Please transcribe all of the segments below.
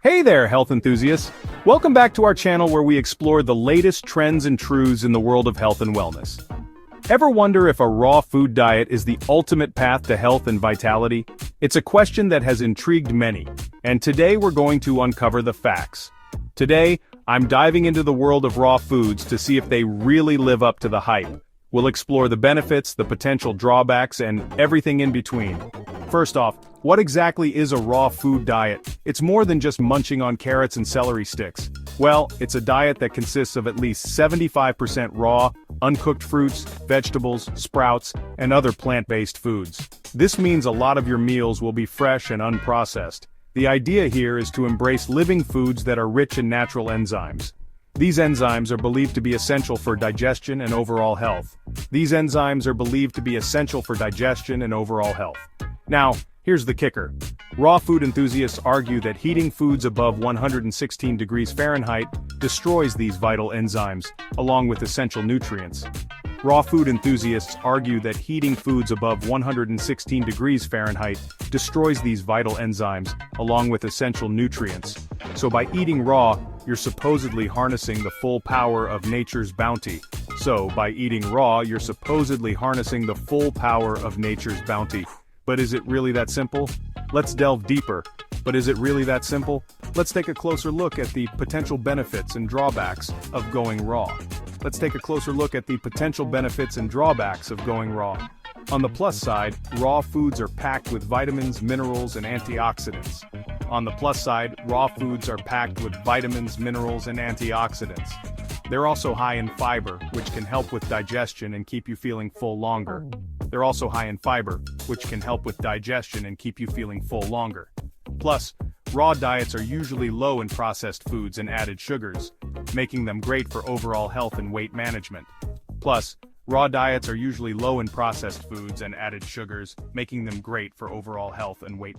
Hey there, health enthusiasts! Welcome back to our channel where we explore the latest trends and truths in the world of health and wellness. Ever wonder if a raw food diet is the ultimate path to health and vitality? It's a question that has intrigued many, and today we're going to uncover the facts. Today, I'm diving into the world of raw foods to see if they really live up to the hype. We'll explore the benefits, the potential drawbacks, and everything in between. First off, what exactly is a raw food diet? It's more than just munching on carrots and celery sticks. Well, it's a diet that consists of at least 75% raw, uncooked fruits, vegetables, sprouts, and other plant-based foods. This means a lot of your meals will be fresh and unprocessed. The idea here is to embrace living foods that are rich in natural enzymes. These enzymes are believed to be essential for digestion and overall health. Now, here's the kicker. Raw food enthusiasts argue that heating foods above 116 degrees Fahrenheit destroys these vital enzymes, along with essential nutrients. Raw food enthusiasts argue that heating foods above 116 degrees Fahrenheit destroys these vital enzymes, along with essential nutrients. So by eating raw, you're supposedly harnessing the full power of nature's bounty. But is it really that simple? Let's delve deeper. Let's take a closer look at the potential benefits and drawbacks of going raw. On the plus side, raw foods are packed with vitamins, minerals, and antioxidants. They're also high in fiber, which can help with digestion and keep you feeling full longer. Plus, raw diets are usually low in processed foods and added sugars, making them great for overall health and weight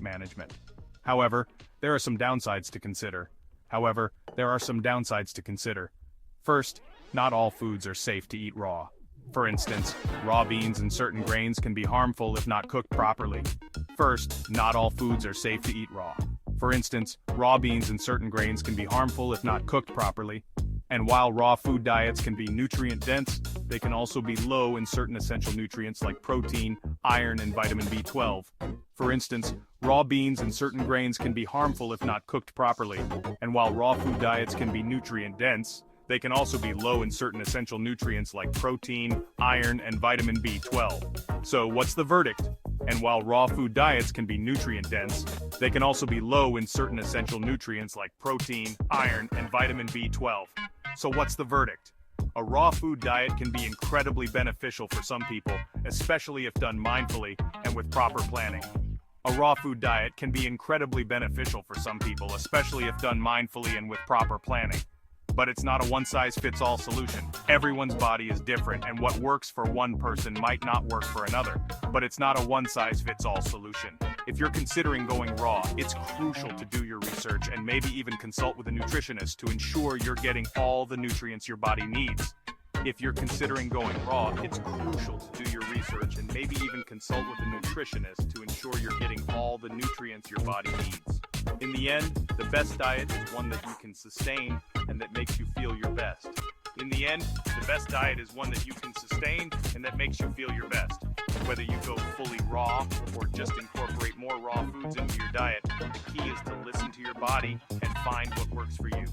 management. However, there are some downsides to consider. First, not all foods are safe to eat raw. For instance, raw beans and certain grains can be harmful if not cooked properly. And while raw food diets can be nutrient-dense, they can also be low in certain essential nutrients like protein, iron, and vitamin B12. So what's the verdict? And while raw food diets can be nutrient-dense, they can also be low in certain essential nutrients like protein, iron, and vitamin B12. So what's the verdict? A raw food diet can be incredibly beneficial for some people, especially if done mindfully and with proper planning. But it's not a one-size-fits-all solution. Everyone's body is different, and what works for one person might not work for another. If you're considering going raw, it's crucial to do your research and maybe even consult with a nutritionist to ensure you're getting all the nutrients your body needs. In the end, the best diet is one that you can sustain and that makes you feel your best. Whether you go fully raw or just incorporate more raw foods into your diet, the key is to listen to your body and find what works for you.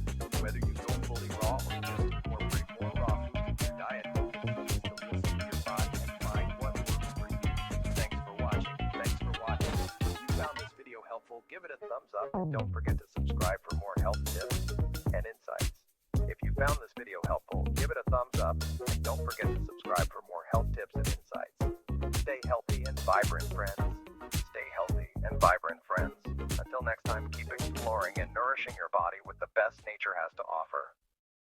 Give it a thumbs up and don't forget to subscribe for more health tips and insights. If you found this video helpful, give it a thumbs up and don't forget to subscribe for more health tips and insights. Stay healthy and vibrant, friends. Until next time, keep exploring and nourishing your body with the best nature has to offer.